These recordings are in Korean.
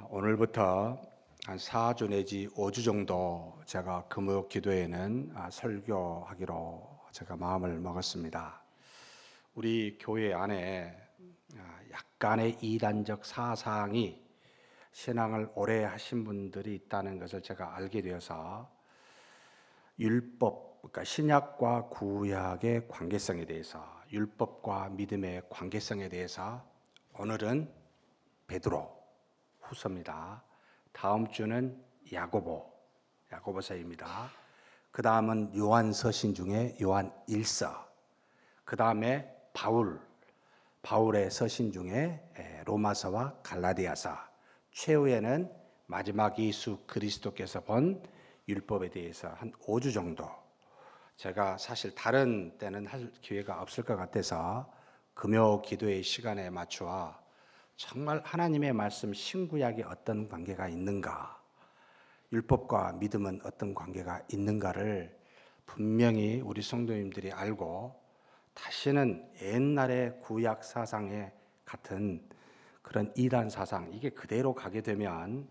오늘부터 한 4주 내지 5주 정도 제가 금요 기도회는 설교하기로 제가 마음을 먹었습니다. 우리 교회 안에 약간의 이단적 사상이 신앙을 오래 하신 분들이 있다는 것을 제가 알게 되어서 율법, 그러니까 신약과 구약의 관계성에 대해서, 율법과 믿음의 관계성에 대해서 오늘은 베드로 후서입니다. 다음 주는 야고보서입니다. 그 다음은 요한서신 중에 요한 1서, 그 다음에 바울의 서신 중에 로마서와 갈라디아서, 최후에는 마지막 예수 그리스도께서 본 율법에 대해서 한 5주 정도, 제가 사실 다른 때는 할 기회가 없을 것 같아서 금요 기도의 시간에 맞추어 정말 하나님의 말씀 신구약이 어떤 관계가 있는가, 율법과 믿음은 어떤 관계가 있는가를 분명히 우리 성도님들이 알고 다시는 옛날의 구약 사상에 같은 그런 이단 사상, 이게 그대로 가게 되면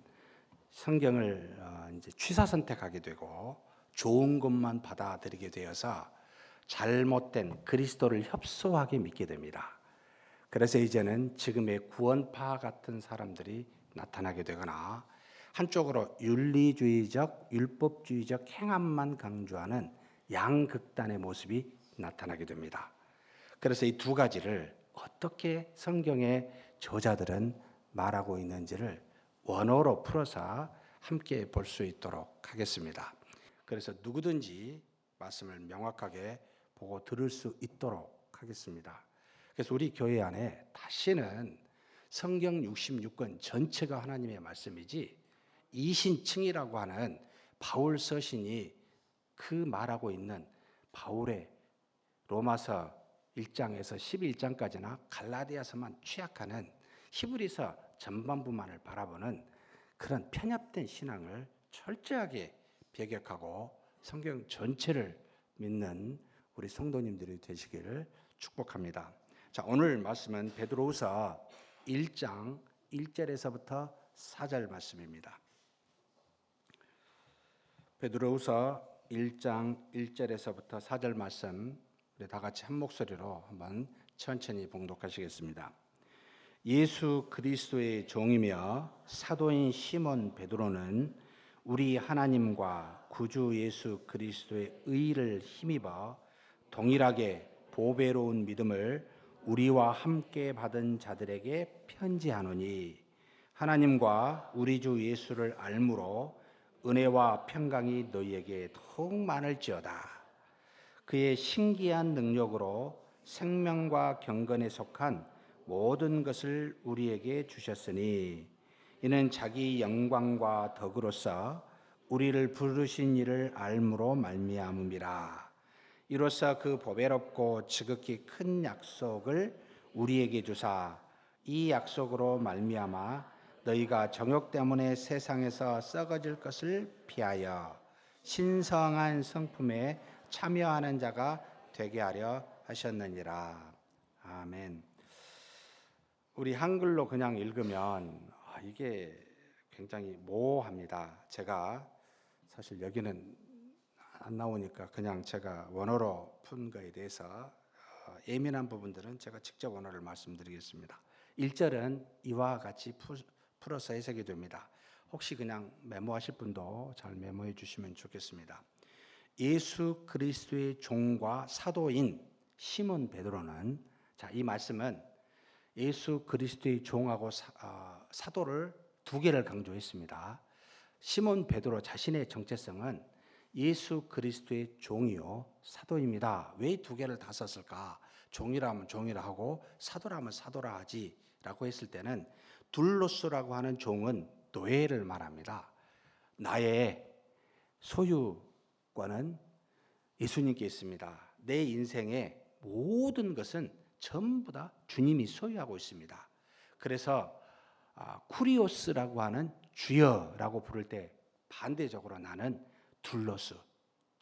성경을 이제 취사 선택하게 되고 좋은 것만 받아들이게 되어서 잘못된 그리스도를 협소하게 믿게 됩니다. 그래서 이제는 지금의 구원파 같은 사람들이 나타나게 되거나 한쪽으로 윤리주의적, 율법주의적 행함만 강조하는 양극단의 모습이 나타나게 됩니다. 그래서 이 두 가지를 어떻게 성경의 저자들은 말하고 있는지를 원어로 풀어서 함께 볼 수 있도록 하겠습니다. 그래서 누구든지 말씀을 명확하게 보고 들을 수 있도록 하겠습니다. 그래서 우리 교회 안에 다시는 성경 66권 전체가 하나님의 말씀이지 이신층이라고 하는 바울 서신이 그 말하고 있는 바울의 로마서 1장에서 11장까지나 갈라디아서만 취약하는 히브리서 전반부만을 바라보는 그런 편협된 신앙을 철저하게 배격하고 성경 전체를 믿는 우리 성도님들이 되시기를 축복합니다. 자, 오늘 말씀은 베드로후서 1장 1절에서부터 4절 말씀입니다. 베드로후서 1장 1절에서부터 4절 말씀, 우리 다 같이 한 목소리로 한번 천천히 봉독하시겠습니다. 예수 그리스도의 종이며 사도인 시몬 베드로는 우리 하나님과 구주 예수 그리스도의 의를 힘입어 동일하게 보배로운 믿음을 우리와 함께 받은 자들에게 편지하노니, 하나님과 우리 주 예수를 알므로 은혜와 평강이 너희에게 더욱 많을지어다. 그의 신기한 능력으로 생명과 경건에 속한 모든 것을 우리에게 주셨으니, 이는 자기 영광과 덕으로서 우리를 부르신 이를 알므로 말미암음이라. 이로써 그 보배롭고 지극히 큰 약속을 우리에게 주사 이 약속으로 말미암아 너희가 정욕 때문에 세상에서 썩어질 것을 피하여 신성한 성품에 참여하는 자가 되게 하려 하셨느니라. 아멘. 우리 한글로 그냥 읽으면 이게 굉장히 모호합니다. 제가 사실 여기는 안 나오니까 그냥 제가 원어로 푼 거에 대해서 예민한 부분들은 제가 직접 원어를 말씀드리겠습니다. 1절은 이와 같이 풀어서 해석이 됩니다. 혹시 그냥 메모하실 분도 잘 메모해 주시면 좋겠습니다. 예수 그리스도의 종과 사도인 시몬 베드로는, 자, 이 말씀은 예수 그리스도의 종하고 사도를 두 개를 강조했습니다. 시몬 베드로 자신의 정체성은 예수 그리스도의 종이요 사도입니다. 왜 두 개를 다 썼을까? 종이라면 종이라 하고 사도라면 사도라 하지 라고 했을 때는 둘로스라고 하는 종은 노예를 말합니다. 나의 소유권은 예수님께 있습니다. 내 인생의 모든 것은 전부 다 주님이 소유하고 있습니다. 그래서 쿠리오스라고 하는 주여라고 부를 때 반대적으로 나는 둘로스,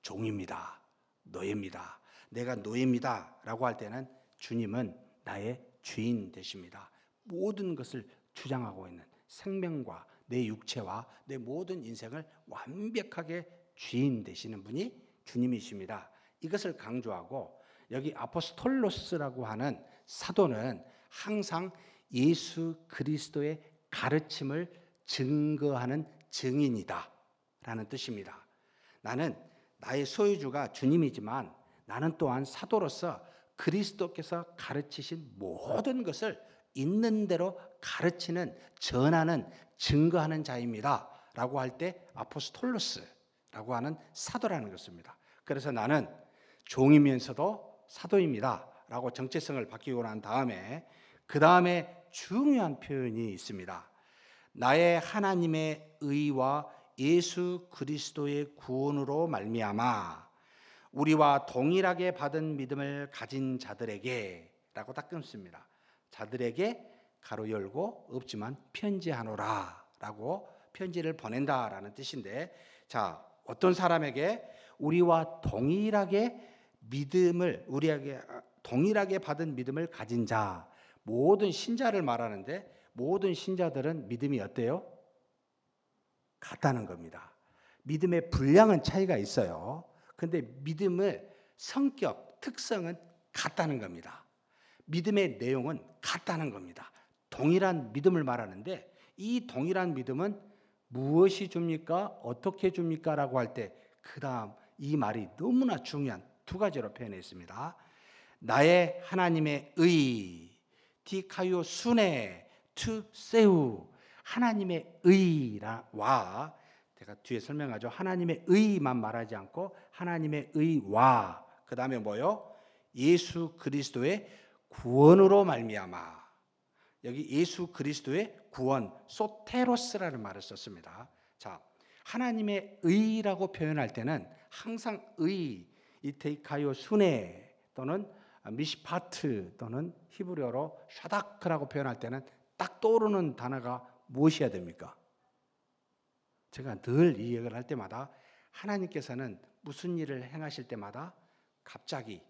종입니다. 노예입니다. 내가 노예입니다 라고 할 때는 주님은 나의 주인 되십니다. 모든 것을 주장하고 있는, 생명과 내 육체와 내 모든 인생을 완벽하게 주인 되시는 분이 주님이십니다. 이것을 강조하고 여기 아포스톨로스라고 하는 사도는 항상 예수 그리스도의 가르침을 증거하는 증인이다 라는 뜻입니다. 나는 나의 소유주가 주님이지만 나는 또한 사도로서 그리스도께서 가르치신 모든 것을 있는 대로 가르치는, 전하는, 증거하는 자입니다 라고 할 때 아포스톨로스라고 하는 사도라는 것입니다. 그래서 나는 종이면서도 사도입니다 라고 정체성을 바뀌고 난 다음에 그 다음에 중요한 표현이 있습니다. 나의 하나님의 의와 예수 그리스도의 구원으로 말미암아 우리와 동일하게 받은 믿음을 가진 자들에게 라고 딱 끊습니다. 자들에게 가로 열고 없지만 편지하노라 라고 편지를 보낸다라는 뜻인데, 자, 어떤 사람에게 우리와 동일하게 받은 믿음을 가진 자, 모든 신자를 말하는데 모든 신자들은 믿음이 어때요? 같다는 겁니다. 믿음의 분량은 차이가 있어요. 근데 믿음의 성격, 특성은 같다는 겁니다. 믿음의 내용은 같다는 겁니다. 동일한 믿음을 말하는데 이 동일한 믿음은 무엇이 줍니까? 어떻게 줍니까? 라고 할 때 그 다음 이 말이 너무나 중요한 두 가지로 표현했습니다. 나의 하나님의 의, 디카요 순에 투세우, 하나님의 의와, 제가 뒤에 설명하죠. 하나님의 의만 말하지 않고 하나님의 의와 그 다음에 뭐요? 예수 그리스도의 구원으로 말미암아. 여기 예수 그리스도의 구원, 소테로스라는 말을 썼습니다. 자, 하나님의 의라고 표현할 때는 항상 의, 이테이카요 순에 또는 미시파트 또는 히브리어로 샤다크라고 표현할 때는 딱 떠오르는 단어가 무엇이어야 됩니까? 제가 늘 이 얘기를 할 때마다 하나님께서는 무슨 일을 행하실 때마다 갑자기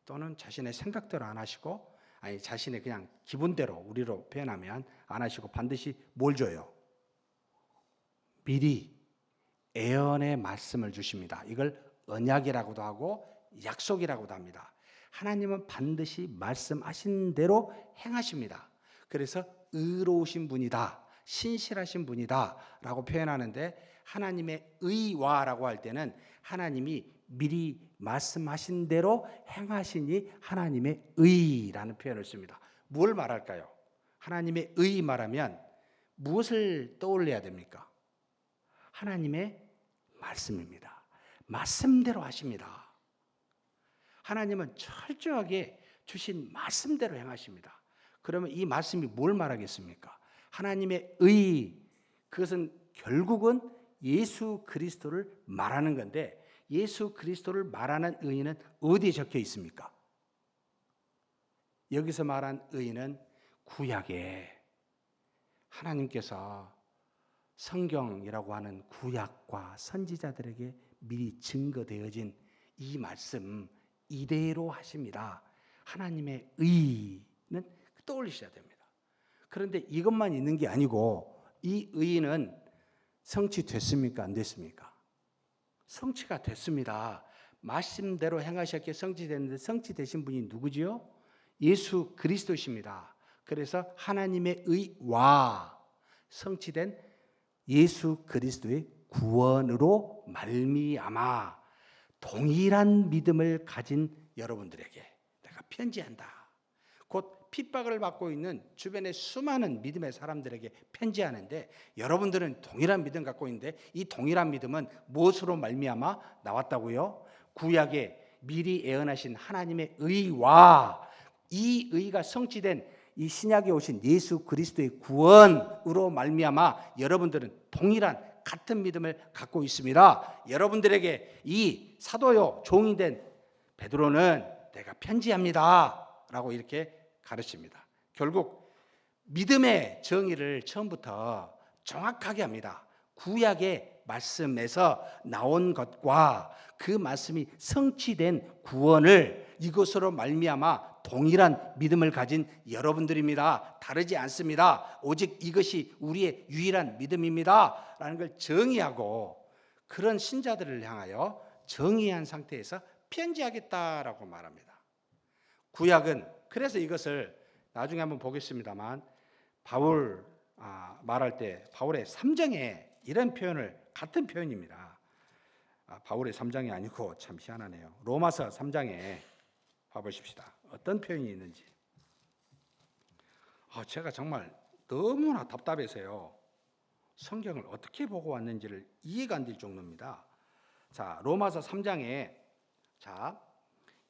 또는 자신의 생각대로 안 하시고, 아니 자신의 그냥 기분대로, 우리로 표현하면 안 하시고 반드시 뭘 줘요? 미리 예언의 말씀을 주십니다. 이걸 언약이라고도 하고 약속이라고도 합니다. 하나님은 반드시 말씀하신 대로 행하십니다. 그래서 의로우신 분이다, 신실하신 분이다 라고 표현하는데, 하나님의 의와라고 할 때는 하나님이 미리 말씀하신 대로 행하시니 하나님의 의라는 표현을 씁니다. 뭘 말할까요? 하나님의 의 말하면 무엇을 떠올려야 됩니까? 하나님의 말씀입니다. 말씀대로 하십니다. 하나님은 철저하게 주신 말씀대로 행하십니다. 그러면 이 말씀이 뭘 말하겠습니까? 하나님의 의, 그것은 결국은 예수 그리스도를 말하는 건데, 예수 그리스도를 말하는 의는 어디에 적혀 있습니까? 여기서 말한 의는 구약에 하나님께서 성경이라고 하는 구약과 선지자들에게 미리 증거되어진 이 말씀 이대로 하십니다. 하나님의 의는 떠올리셔야 됩니다. 그런데 이것만 있는 게 아니고 이 의는 성취됐습니까? 안 됐습니까? 성취가 됐습니다. 말씀대로 행하셨기에 성취됐는데, 성취되신 분이 누구지요? 예수 그리스도십니다. 그래서 하나님의 의와 성취된 예수 그리스도의 구원으로 말미암아 동일한 믿음을 가진 여러분들에게 내가 편지한다. 곧 핍박을 받고 있는 주변의 수많은 믿음의 사람들에게 편지하는데, 여러분들은 동일한 믿음 갖고 있는데 이 동일한 믿음은 무엇으로 말미암아 나왔다고요? 구약에 미리 예언하신 하나님의 의와 이 의가 성취된 이 신약에 오신 예수 그리스도의 구원으로 말미암아 여러분들은 동일한 같은 믿음을 갖고 있습니다. 여러분들에게 이 사도요 종이 된 베드로는 내가 편지합니다 라고 이렇게 가르칩니다. 결국 믿음의 정의를 처음부터 정확하게 합니다. 구약의 말씀에서 나온 것과 그 말씀이 성취된 구원을 이것으로 말미암아 동일한 믿음을 가진 여러분들입니다. 다르지 않습니다. 오직 이것이 우리의 유일한 믿음입니다. 라는 걸 정의하고 그런 신자들을 향하여 정의한 상태에서 편지하겠다라고 말합니다. 구약은 그래서 이것을 나중에 한번 보겠습니다만 바울 말할 때 바울의 3장에 이런 표현을 같은 표현입니다. 바울의 3장이 아니고 참 희한하네요. 로마서 3장에 봐보십시다. 어떤 표현이 있는지. 제가 정말 너무나 답답해서요. 성경을 어떻게 보고 왔는지를 이해가 안 될 정도입니다. 자, 로마서 3장에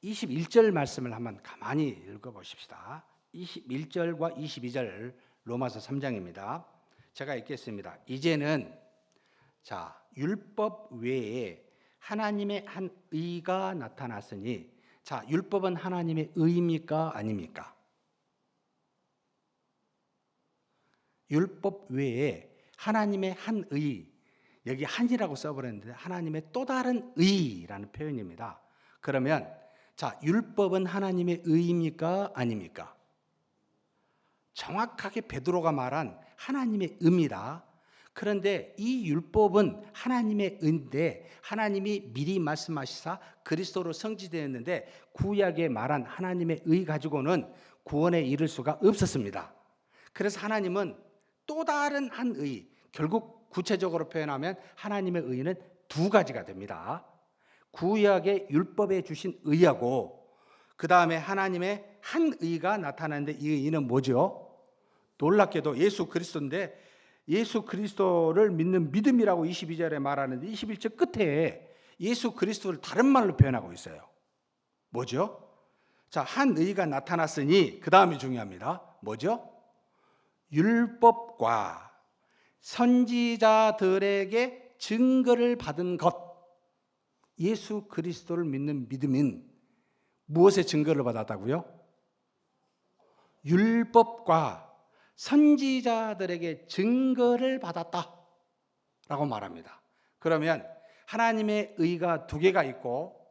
21절 말씀을 한번 가만히 읽어보십시다. 21절과 22절 로마서 3장입니다. 제가 읽겠습니다. 이제는 율법 외에 하나님의 한 의가 나타났으니 율법은 하나님의 의입니까? 아닙니까? 율법 외에 하나님의 한 의, 여기 한이라고 써버렸는데 하나님의 또 다른 의라는 표현입니다. 그러면 율법은 하나님의 의입니까? 아닙니까? 정확하게 베드로가 말한 하나님의 의입니다. 그런데 이 율법은 하나님의 의인데 하나님이 미리 말씀하시사 그리스도로 성취되었는데 구약에 말한 하나님의 의 가지고는 구원에 이를 수가 없었습니다. 그래서 하나님은 또 다른 한 의, 결국 구체적으로 표현하면 하나님의 의는 두 가지가 됩니다. 구약의 율법에 주신 의하고 그 다음에 하나님의 한 의가 나타나는데 이 의는 뭐죠? 놀랍게도 예수 그리스도인데 예수 그리스도를 믿는 믿음이라고 22절에 말하는데 21절 끝에 예수 그리스도를 다른 말로 표현하고 있어요. 뭐죠? 한 의가 나타났으니 그 다음이 중요합니다. 뭐죠? 율법과 선지자들에게 증거를 받은 것. 예수 그리스도를 믿는 믿음인 무엇에 증거를 받았다고요? 율법과 선지자들에게 증거를 받았다라고 말합니다. 그러면 하나님의 의가 두 개가 있고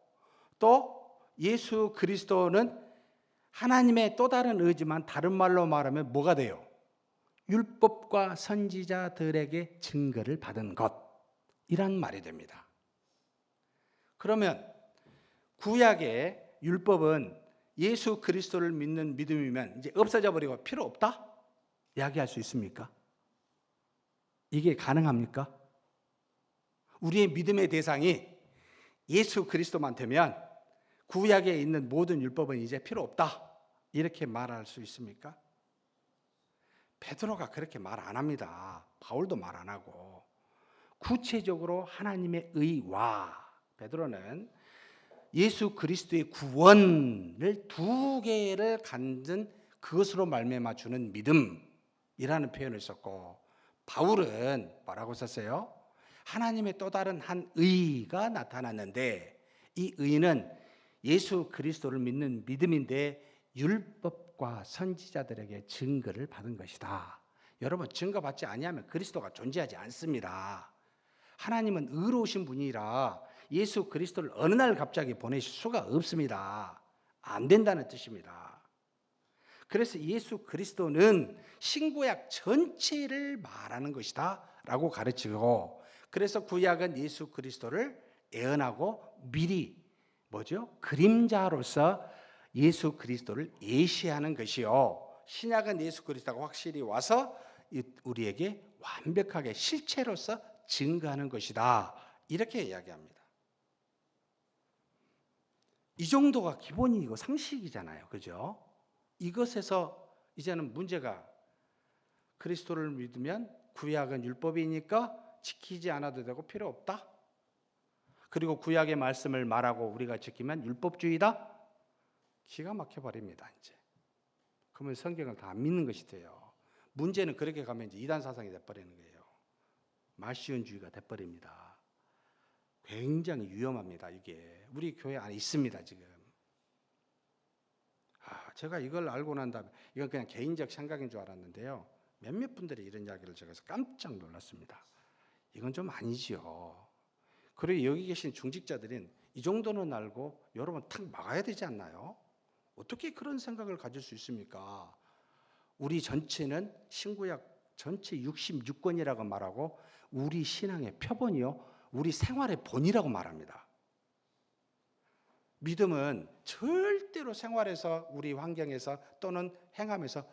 또 예수 그리스도는 하나님의 또 다른 의지만 다른 말로 말하면 뭐가 돼요? 율법과 선지자들에게 증거를 받은 것이란 말이 됩니다. 그러면 구약의 율법은 예수 그리스도를 믿는 믿음이면 이제 없어져 버리고 필요 없다? 이야기할 수 있습니까? 이게 가능합니까? 우리의 믿음의 대상이 예수 그리스도만 되면 구약에 있는 모든 율법은 이제 필요 없다. 이렇게 말할 수 있습니까? 베드로가 그렇게 말 안 합니다. 바울도 말 안 하고 구체적으로 하나님의 의와 베드로는 예수 그리스도의 구원을 두 개를 갖는 그것으로 말미암아 주는 믿음이라는 표현을 썼고 바울은 뭐라고 썼어요? 하나님의 또 다른 한 의가 나타났는데 이 의는 예수 그리스도를 믿는 믿음인데 율법과 선지자들에게 증거를 받은 것이다. 여러분 증거받지 아니하면 그리스도가 존재하지 않습니다. 하나님은 의로우신 분이라 예수 그리스도를 어느 날 갑자기 보내실 수가 없습니다. 안 된다는 뜻입니다. 그래서 예수 그리스도는 신구약 전체를 말하는 것이다 라고 가르치고 그래서 구약은 예수 그리스도를 예언하고 미리 그림자로서 예수 그리스도를 예시하는 것이요. 신약은 예수 그리스도가 확실히 와서 우리에게 완벽하게 실체로서 증거하는 것이다. 이렇게 이야기합니다. 이 정도가 기본이고 상식이잖아요. 그죠? 이것에서 이제는 문제가 그리스도를 믿으면 구약은 율법이니까 지키지 않아도 되고 필요 없다. 그리고 구약의 말씀을 말하고 우리가 지키면 율법주의다. 기가 막혀버립니다. 이제 그러면 성경을 다 안 믿는 것이 돼요. 문제는 그렇게 가면 이제 이단 사상이 돼버리는 거예요. 마시온주의가 돼버립니다. 굉장히 위험합니다. 이게 우리 교회 안에 있습니다. 지금 제가 이걸 알고 난 다음에 이건 그냥 개인적 생각인 줄 알았는데요. 몇몇 분들이 이런 이야기를 적어서 깜짝 놀랐습니다. 이건 좀 아니지요. 그리고 여기 계신 중직자들은 이 정도는 알고 여러분 탁 막아야 되지 않나요? 어떻게 그런 생각을 가질 수 있습니까? 우리 전체는 신구약 전체 66권이라고 말하고 우리 신앙의 표본이요, 우리 생활의 본이라고 말합니다. 믿음은 절대로 생활에서, 우리 환경에서 또는 행함에서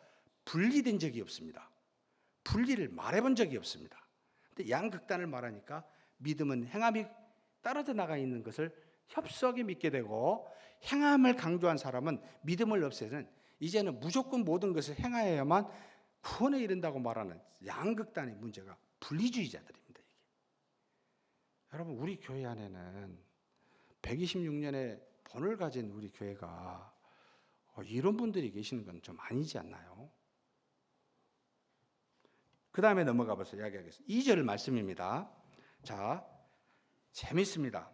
분리된 적이 없습니다. 분리를 말해본 적이 없습니다. 근데 양극단을 말하니까 믿음은 행함이 떨어져 나가 있는 것을 협소하게 믿게 되고, 행함을 강조한 사람은 믿음을 없애는, 이제는 무조건 모든 것을 행하여야만 구원에 이른다고 말하는 양극단의 문제가 분리주의자들입니다. 이게. 여러분, 우리 교회 안에는 126년의 본을 가진 우리 교회가 이런 분들이 계시는 건 좀 아니지 않나요? 그 다음에 넘어가 보세요. 이야기하겠습니다. 2절 말씀입니다. 자, 재밌습니다.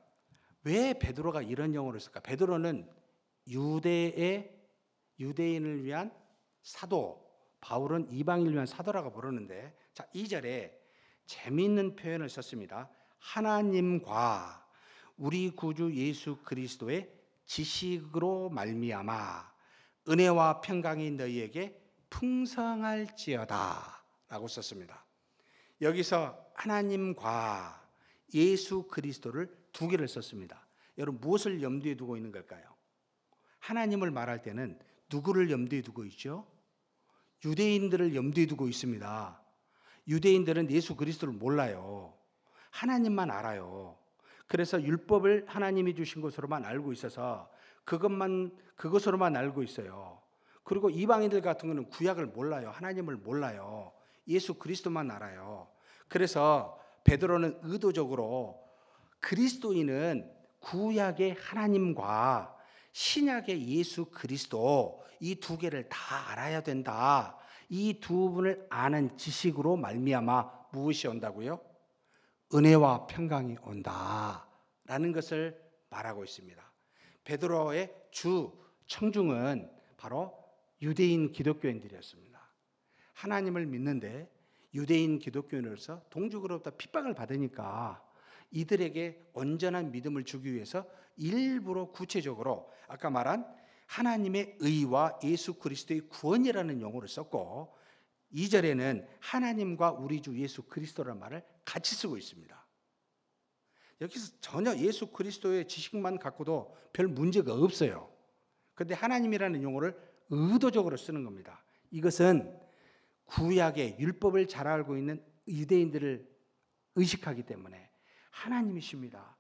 왜 베드로가 이런 용어를 쓸까? 베드로는 유대인을 위한 사도, 바울은 이방인을 위한 사도라고 부르는데, 자, 2절에 재미있는 표현을 썼습니다. 하나님과 우리 구주 예수 그리스도의 지식으로 말미암아 은혜와 평강이 너희에게 풍성할지어다 라고 썼습니다. 여기서 하나님과 예수 그리스도를 두 개를 썼습니다. 여러분, 무엇을 염두에 두고 있는 걸까요? 하나님을 말할 때는 누구를 염두에 두고 있죠? 유대인들을 염두에 두고 있습니다. 유대인들은 예수 그리스도를 몰라요. 하나님만 알아요. 그래서 율법을 하나님이 주신 것으로만 알고 있어서 그것으로만 알고 있어요. 그리고 이방인들 같은 경우는 구약을 몰라요. 하나님을 몰라요. 예수 그리스도만 알아요. 그래서 베드로는 의도적으로 그리스도인은 구약의 하나님과 신약의 예수 그리스도, 이 두 개를 다 알아야 된다. 이 두 분을 아는 지식으로 말미암아 무엇이 온다고요? 은혜와 평강이 온다라는 것을 말하고 있습니다. 베드로의 주 청중은 바로 유대인 기독교인들이었습니다. 하나님을 믿는데 유대인 기독교인으로서 동족으로부터 핍박을 받으니까 이들에게 온전한 믿음을 주기 위해서 일부러 구체적으로 아까 말한 하나님의 의와 예수 그리스도의 구원이라는 용어를 썼고, 2절에는 하나님과 우리 주 예수 그리스도라는 말을 같이 쓰고 있습니다. 여기서 전혀 예수 그리스도의 지식만 갖고도 별 문제가 없어요. 그런데 하나님이라는 용어를 의도적으로 쓰는 겁니다. 이것은 구약의 율법을 잘 알고 있는 유대인들을 의식하기 때문에 하나님이십니다.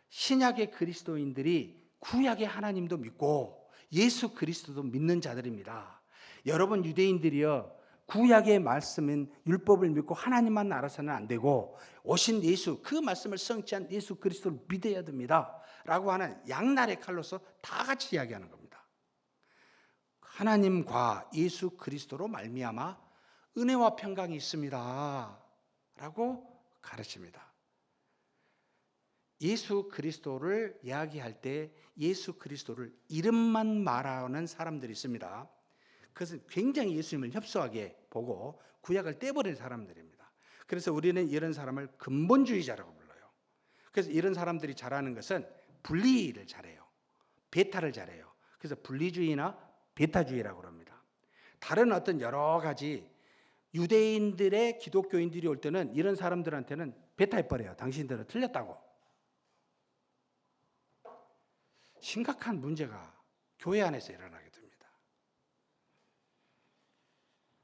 신약의 그리스도인들이 구약의 하나님도 믿고 예수 그리스도도 믿는 자들입니다. 여러분 유대인들이요, 구약의 말씀인 율법을 믿고 하나님만 알아서는 안 되고 오신 예수, 그 말씀을 성취한 예수 그리스도를 믿어야 됩니다 라고 하는 양날의 칼로서 다 같이 이야기하는 겁니다. 하나님과 예수 그리스도로 말미암아 은혜와 평강이 있습니다 라고 가르칩니다. 예수 그리스도를 이야기할 때 예수 그리스도를 이름만 말하는 사람들이 있습니다. 그것은 굉장히 예수님을 협소하게 보고 구약을 떼버린 사람들입니다. 그래서 우리는 이런 사람을 근본주의자라고 불러요. 그래서 이런 사람들이 잘하는 것은 분리를 잘해요. 베타를 잘해요. 그래서 분리주의나 베타주의라고 합니다. 다른 어떤 여러 가지 유대인들의 기독교인들이 올 때는 이런 사람들한테는 베타해버려요. 당신들은 틀렸다고. 심각한 문제가 교회 안에서 일어나게 됩니다.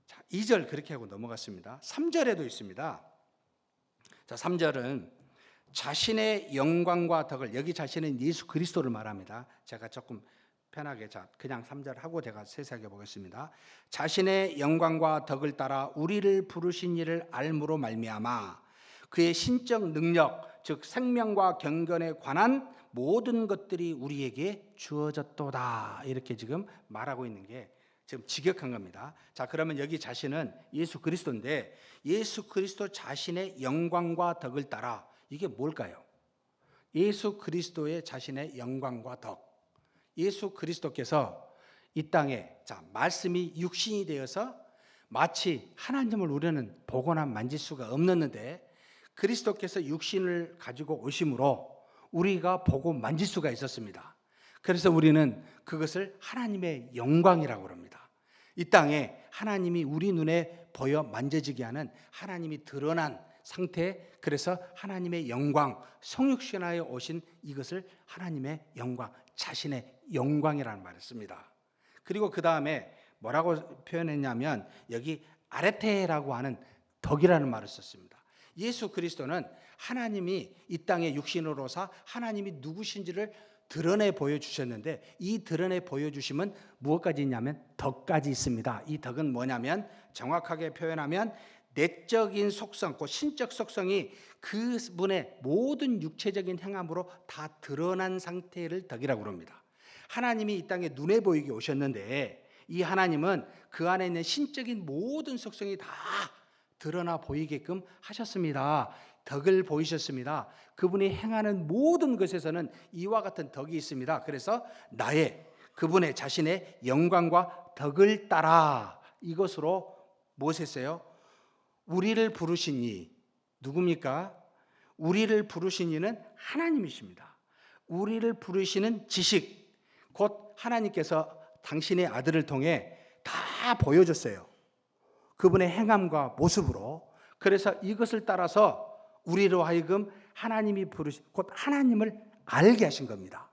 자, 2절 그렇게 하고 넘어갔습니다. 3절에도 있습니다. 자, 3절은 자신의 영광과 덕을, 여기 자신은 예수 그리스도를 말합니다. 제가 조금 편하게 그냥 3절 하고 제가 세세하게 보겠습니다. 자신의 영광과 덕을 따라 우리를 부르신 이를 알므로 말미암아 그의 신적 능력, 즉 생명과 경건에 관한 모든 것들이 우리에게 주어졌도다. 이렇게 지금 말하고 있는 게 지금 직역한 겁니다. 자, 그러면 여기 자신은 예수 그리스도인데 예수 그리스도 자신의 영광과 덕을 따라, 이게 뭘까요? 예수 그리스도의 자신의 영광과 덕. 예수 그리스도께서 이 땅에 말씀이 육신이 되어서 마치 하나님을 우리는 보거나 만질 수가 없는데 그리스도께서 육신을 가지고 오심으로 우리가 보고 만질 수가 있었습니다. 그래서 우리는 그것을 하나님의 영광이라고 합니다. 이 땅에 하나님이 우리 눈에 보여 만져지게 하는 하나님이 드러난 상태, 그래서 하나님의 영광, 성육신하에 오신 이것을 하나님의 영광, 자신의 영광이라는 말을 씁니다. 그리고 그 다음에 뭐라고 표현했냐면 여기 아레테라고 하는 덕이라는 말을 썼습니다. 예수 그리스도는 하나님이 이 땅에 육신으로 사 하나님이 누구신지를 드러내 보여주셨는데, 이 드러내 보여주심은 무엇까지 있냐면 덕까지 있습니다. 이 덕은 뭐냐면 정확하게 표현하면 내적인 속성, 그 신적 속성이 그분의 모든 육체적인 행함으로 다 드러난 상태를 덕이라고 합니다. 하나님이 이 땅에 눈에 보이게 오셨는데 이 하나님은 그 안에 있는 신적인 모든 속성이 다 드러나 보이게끔 하셨습니다. 덕을 보이셨습니다. 그분이 행하는 모든 것에서는 이와 같은 덕이 있습니다. 그래서 나의 그분의 자신의 영광과 덕을 따라 이것으로 무엇했어요? 우리를 부르신 이 누굽니까? 우리를 부르신 이는 하나님이십니다. 우리를 부르시는 지식, 곧 하나님께서 당신의 아들을 통해 다 보여줬어요. 그분의 행함과 모습으로. 그래서 이것을 따라서 우리로 하여금 하나님이 부르신, 곧 하나님을 알게 하신 겁니다.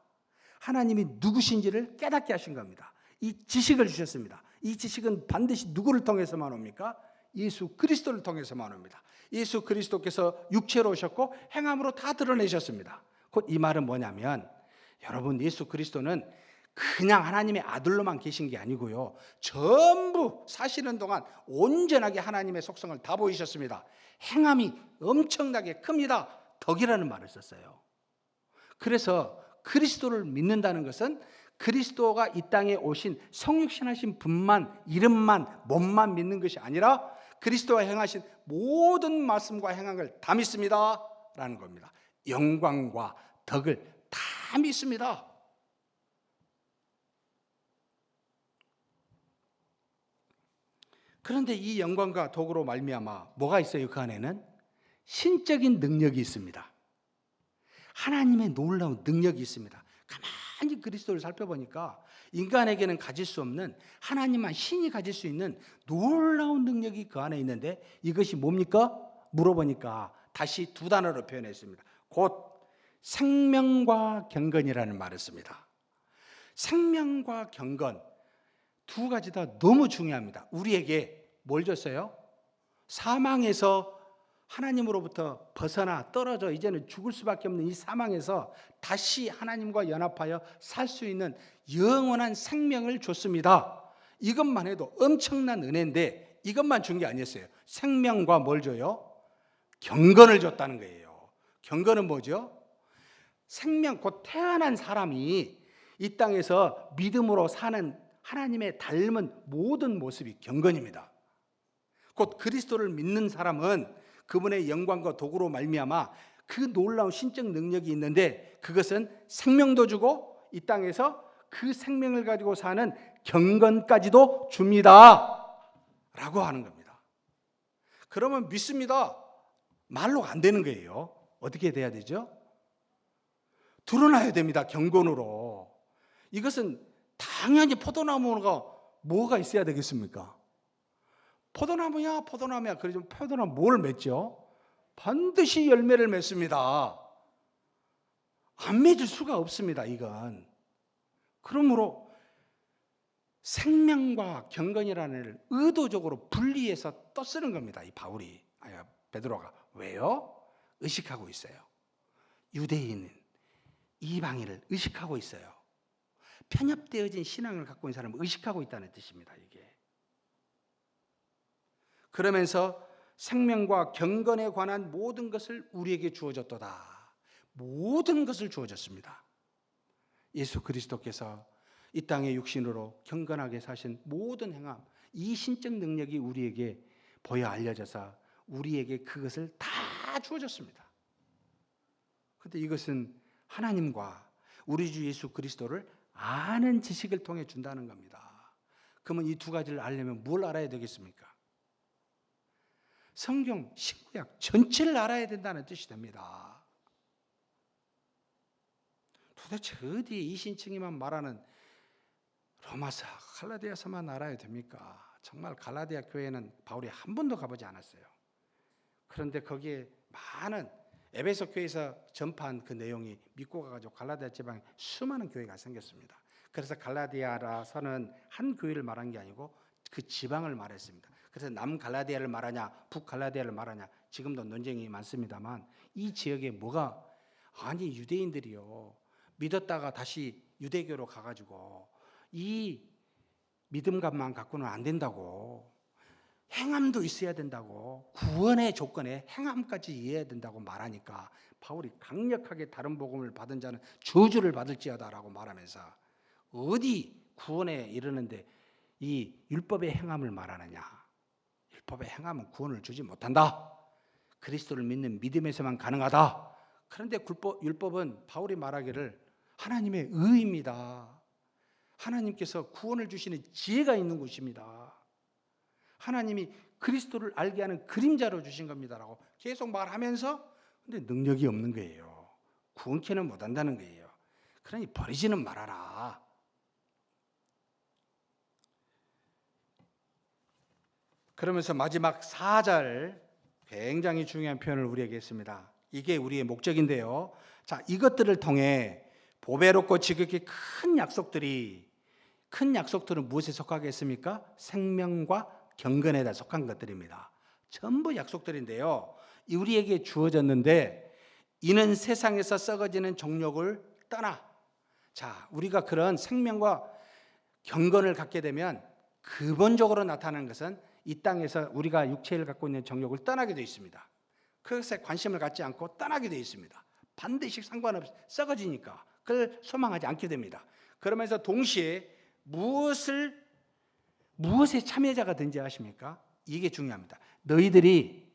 하나님이 누구신지를 깨닫게 하신 겁니다. 이 지식을 주셨습니다. 이 지식은 반드시 누구를 통해서만 옵니까? 예수 그리스도를 통해서만 옵니다. 예수 그리스도께서 육체로 오셨고 행함으로 다 드러내셨습니다. 곧 이 말은 뭐냐면, 여러분, 예수 그리스도는 그냥 하나님의 아들로만 계신 게 아니고요, 전부 사시는 동안 온전하게 하나님의 속성을 다 보이셨습니다. 행함이 엄청나게 큽니다. 덕이라는 말을 썼어요. 그래서 그리스도를 믿는다는 것은 그리스도가 이 땅에 오신 성육신하신 분만, 이름만, 몸만 믿는 것이 아니라 그리스도가 행하신 모든 말씀과 행함을 다 믿습니다 라는 겁니다. 영광과 덕을 다 믿습니다. 그런데 이 영광과 덕으로 말미암아 뭐가 있어요? 그 안에는 신적인 능력이 있습니다. 하나님의 놀라운 능력이 있습니다. 가만히 그리스도를 살펴보니까 인간에게는 가질 수 없는, 하나님만 신이 가질 수 있는 놀라운 능력이 그 안에 있는데, 이것이 뭡니까? 물어보니까 다시 두 단어로 표현했습니다. 곧 생명과 경건이라는 말을 씁니다. 생명과 경건, 두 가지 다 너무 중요합니다. 우리에게 뭘 줬어요? 사망에서 하나님으로부터 벗어나 떨어져 이제는 죽을 수밖에 없는 이 사망에서 다시 하나님과 연합하여 살 수 있는 영원한 생명을 줬습니다. 이것만 해도 엄청난 은혜인데 이것만 준 게 아니었어요. 생명과 뭘 줘요? 경건을 줬다는 거예요. 경건은 뭐죠? 생명, 곧 태어난 사람이 이 땅에서 믿음으로 사는 하나님의 닮은 모든 모습이 경건입니다. 곧 그리스도를 믿는 사람은 그분의 영광과 도구로 말미암아 그 놀라운 신적 능력이 있는데, 그것은 생명도 주고 이 땅에서 그 생명을 가지고 사는 경건까지도 줍니다 라고 하는 겁니다. 그러면 믿습니다, 말로 안 되는 거예요. 어떻게 돼야 되죠? 드러나야 됩니다. 경건으로. 이것은 당연히 포도나무가 뭐가 있어야 되겠습니까? 포도나무야 포도나무야. 그러지만 포도나무 뭘 맺죠? 반드시 열매를 맺습니다. 안 맺을 수가 없습니다. 이건. 그러므로 생명과 경건이라는 일을 의도적으로 분리해서 또 쓰는 겁니다. 이 바울이, 베드로가. 왜요? 의식하고 있어요. 유대인, 이방인을 의식하고 있어요. 편협되어진 신앙을 갖고 있는 사람을 의식하고 있다는 뜻입니다. 이게. 그러면서 생명과 경건에 관한 모든 것을 우리에게 주어졌도다. 모든 것을 주어졌습니다. 예수 그리스도께서 이 땅의 육신으로 경건하게 사신 모든 행함, 이 신적 능력이 우리에게 보여 알려져서 우리에게 그것을 다 주어졌습니다. 그런데 이것은 하나님과 우리 주 예수 그리스도를 아는 지식을 통해 준다는 겁니다. 그러면 이 두 가지를 알려면 뭘 알아야 되겠습니까? 성경 신구약 전체를 알아야 된다는 뜻이 됩니다. 도대체 어디에 이신칭이만 말하는 로마서, 갈라디아서만 알아야 됩니까? 정말 갈라디아 교회는 바울이 한 번도 가보지 않았어요. 그런데 거기에 많은 에베소 교회에서 전파한 그 내용이 믿고 가가지고 갈라디아 지방에 수많은 교회가 생겼습니다. 그래서 갈라디아라서는 한 교회를 말한 게 아니고 그 지방을 말했습니다. 그래서 남 갈라디아를 말하냐 북 갈라디아를 말하냐 지금도 논쟁이 많습니다만, 이 지역에 뭐가, 아니 유대인들이요 믿었다가 다시 유대교로 가가지고 이 믿음감만 갖고는 안 된다고, 행함도 있어야 된다고, 구원의 조건에 행함까지 이해해야 된다고 말하니까 바울이 강력하게 다른 복음을 받은 자는 저주를 받을지어다라고 말하면서, 어디 구원에 이르는데 이 율법의 행함을 말하느냐. 율법의 행함은 구원을 주지 못한다. 그리스도를 믿는 믿음에서만 가능하다. 그런데 율법은 바울이 말하기를 하나님의 의입니다. 하나님께서 구원을 주시는 지혜가 있는 곳입니다. 하나님이 그리스도를 알게 하는 그림자로 주신 겁니다라고 계속 말하면서, 근데 능력이 없는 거예요. 구원케는 못한다는 거예요. 그러니 버리지는 말아라. 그러면서 마지막 4절 굉장히 중요한 표현을 우리에게 했습니다. 이게 우리의 목적인데요. 자, 이것들을 통해 보배롭고 지극히 큰 약속들은 무엇에 속하겠습니까? 생명과 경건에다 속한 것들입니다. 전부 약속들인데요. 우리에게 주어졌는데, 이는 세상에서 썩어지는 정욕을 떠나. 자, 우리가 그런 생명과 경건을 갖게 되면 근본적으로 나타나는 것은 이 땅에서 우리가 육체를 갖고 있는 정욕을 떠나게 되어 있습니다. 그것에 관심을 갖지 않고 떠나게 되어 있습니다. 반드시 상관없이 썩어지니까 그걸 소망하지 않게 됩니다. 그러면서 동시에 무엇에 참여자가 된지 아십니까? 이게 중요합니다. 너희들이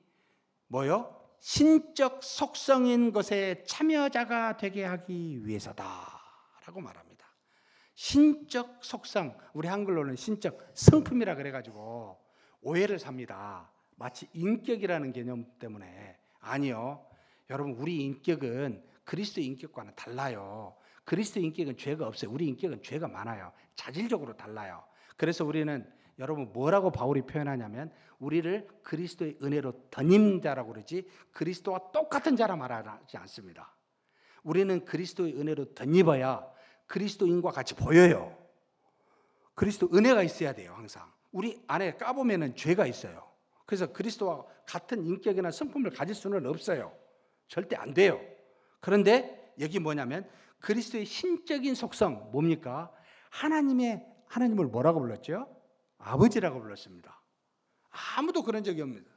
뭐요? 신적 속성인 것에 참여자가 되게 하기 위해서다라고 말합니다. 신적 속성, 우리 한글로는 신적 성품이라 그래가지고 오해를 삽니다. 마치 인격이라는 개념 때문에. 아니요. 여러분, 우리 인격은 그리스도의 인격과는 달라요. 그리스도의 인격은 죄가 없어요. 우리 인격은 죄가 많아요. 자질적으로 달라요. 그래서 우리는, 여러분, 뭐라고 바울이 표현하냐면 우리를 그리스도의 은혜로 덧입는 자라고 그러지 그리스도와 똑같은 자라 말하지 않습니다. 우리는 그리스도의 은혜로 덧입어야 그리스도인과 같이 보여요. 그리스도 은혜가 있어야 돼요. 항상 우리 안에 까보면 죄가 있어요. 그래서 그리스도와 같은 인격이나 성품을 가질 수는 없어요. 절대 안 돼요. 그런데 여기 뭐냐면 그리스도의 신적인 속성, 뭡니까? 하나님을 뭐라고 불렀죠? 아버지라고 불렀습니다. 아무도 그런 적이 없습니다.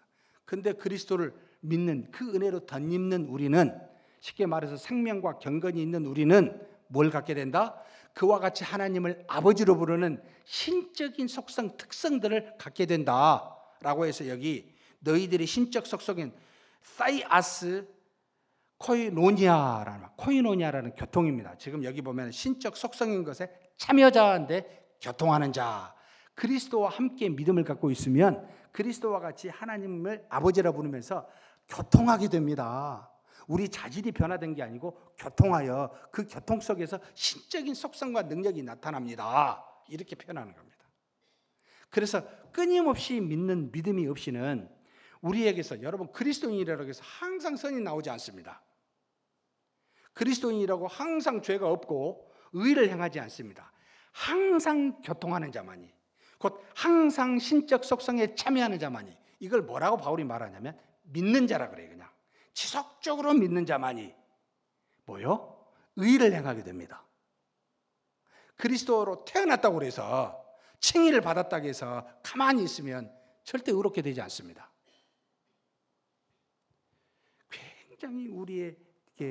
근데 그리스도를 믿는, 그 은혜로 덧입는 우리는, 쉽게 말해서 생명과 경건이 있는 우리는 뭘 갖게 된다? 그와 같이 하나님을 아버지로 부르는 신적인 속성, 특성들을 갖게 된다라고 해서 여기 너희들의 신적 속성인 사이아스 코이노니아라는 교통입니다. 지금 여기 보면 신적 속성인 것에 참여자인데 교통하는 자. 그리스도와 함께 믿음을 갖고 있으면 그리스도와 같이 하나님을 아버지라 부르면서 교통하게 됩니다. 우리 자질이 변화된 게 아니고 교통하여 그 교통 속에서 신적인 속성과 능력이 나타납니다. 이렇게 표현하는 겁니다. 그래서 끊임없이 믿는 믿음이 없이는 우리에게서, 여러분, 그리스도인이라고 해서 항상 선이 나오지 않습니다. 그리스도인이라고 항상 죄가 없고 의를 행하지 않습니다. 항상 교통하는 자만이, 곧 항상 신적 속성에 참여하는 자만이, 이걸 뭐라고 바울이 말하냐면 믿는 자라 그래요. 그냥 지속적으로 믿는 자만이 뭐요? 의를 행하게 됩니다. 그리스도로 태어났다고 그래서, 칭의를 받았다고 해서 가만히 있으면 절대 의롭게 되지 않습니다. 굉장히 우리의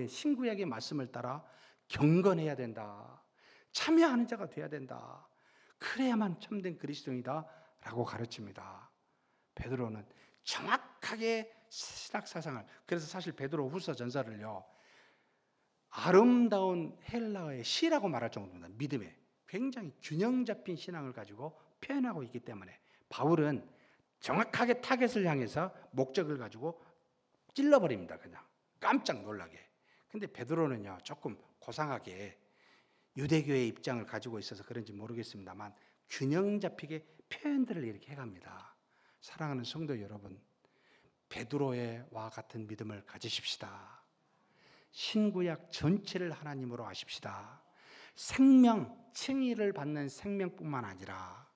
신구약의 말씀을 따라 경건해야 된다. 참여하는 자가 돼야 된다. 그래야만 참된 그리스도인이다 라고 가르칩니다. 베드로는 정확하게 신학사상을, 그래서 사실 베드로 후서 전서를요, 아름다운 헬라어의 시라고 말할 정도입니다. 믿음의 굉장히 균형 잡힌 신앙을 가지고 표현하고 있기 때문에 바울은 정확하게 타겟을 향해서 목적을 가지고 찔러버립니다. 그냥 깜짝 놀라게. 근데 베드로는요, 조금 고상하게 유대교의 입장을 가지고 있어서 그런지 모르겠습니다만 균형 잡히게 표현들을 이렇게 해갑니다. 사랑하는 성도 여러분, 베드로와 같은 믿음을 가지십시다. 신구약 전체를 하나님으로 아십시다. 생명, 칭의를 받는 생명뿐만 아니라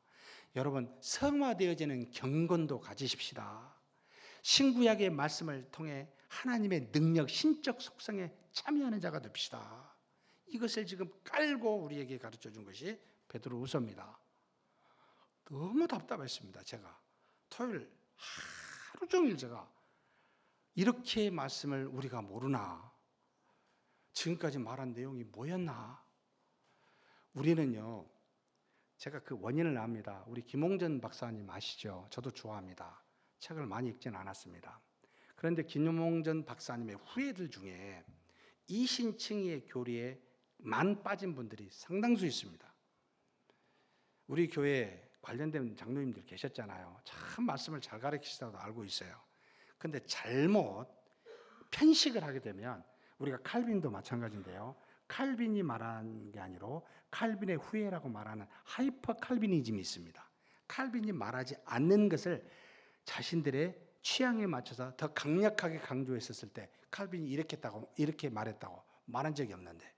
여러분 성화되어지는 경건도 가지십시다. 신구약의 말씀을 통해 하나님의 능력, 신적 속성에 참여하는 자가 됩시다. 이것을 지금 깔고 우리에게 가르쳐 준 것이 베드로후서입니다. 너무 답답했습니다. 제가 토요일 하루 종일 제가 이렇게 말씀을 우리가 모르나? 지금까지 말한 내용이 뭐였나? 우리는요, 제가 그 원인을 압니다. 우리 김홍전 박사님 아시죠? 저도 좋아합니다. 책을 많이 읽진 않았습니다. 그런데 김홍전 박사님의 후예들 중에 이신칭의의 교리에 만 빠진 분들이 상당수 있습니다. 우리 교회에 관련된 장로님들 계셨잖아요. 참 말씀을 잘 가르치시다고 알고 있어요. 근데 잘못 편식을 하게 되면, 우리가 칼빈도 마찬가지인데요, 칼빈이 말하는 게 아니라 칼빈의 후예라고 말하는 하이퍼 칼비니즘이 있습니다. 칼빈이 말하지 않는 것을 자신들의 취향에 맞춰서 더 강력하게 강조했었을 때 칼빈이 이렇게 말했다고 말한 적이 없는데,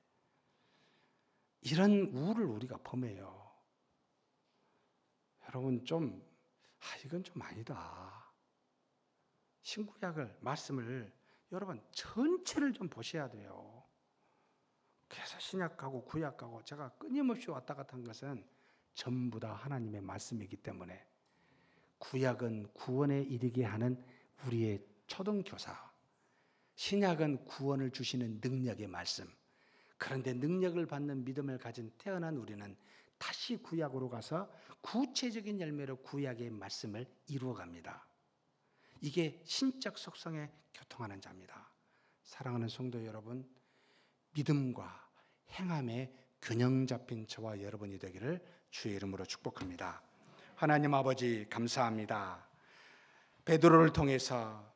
이런 우를 우리가 범해요. 여러분 이건 좀 아니다. 신구약을 말씀을 여러분 전체를 좀 보셔야 돼요. 그래서 신약하고 구약하고 제가 끊임없이 왔다 갔다 한 것은 전부 다 하나님의 말씀이기 때문에, 구약은 구원에 이르게 하는 우리의 초등교사, 신약은 구원을 주시는 능력의 말씀. 그런데 능력을 받는 믿음을 가진 태어난 우리는 다시 구약으로 가서 구체적인 열매로 구약의 말씀을 이루어갑니다. 이게 신적 속성에 교통하는 자입니다. 사랑하는 성도 여러분, 믿음과 행함의 균형 잡힌 저와 여러분이 되기를 주의 이름으로 축복합니다. 하나님 아버지 감사합니다. 베드로를 통해서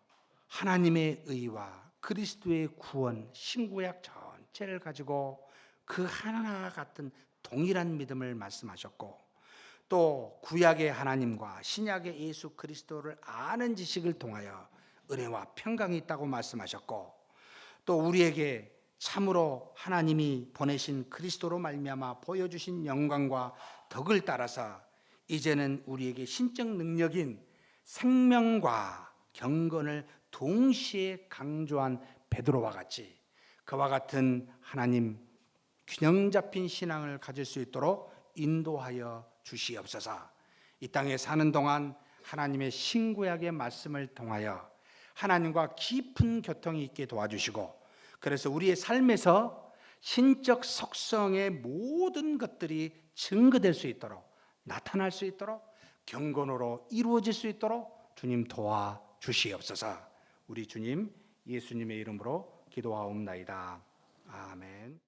하나님의 의와 그리스도의 구원, 신구약 전체를 가지고 그 하나 같은 동일한 믿음을 말씀하셨고, 또 구약의 하나님과 신약의 예수 그리스도를 아는 지식을 통하여 은혜와 평강이 있다고 말씀하셨고, 또 우리에게 참으로 하나님이 보내신 그리스도로 말미암아 보여주신 영광과 덕을 따라서 이제는 우리에게 신적 능력인 생명과 경건을 동시에 강조한 베드로와 같이 그와 같은 하나님 균형 잡힌 신앙을 가질 수 있도록 인도하여 주시옵소서. 이 땅에 사는 동안 하나님의 신구약의 말씀을 통하여 하나님과 깊은 교통이 있게 도와주시고, 그래서 우리의 삶에서 신적 속성의 모든 것들이 증거될 수 있도록, 나타날 수 있도록, 경건으로 이루어질 수 있도록 주님 도와주시옵소서. 우리 주님 예수님의 이름으로 기도하옵나이다. 아멘.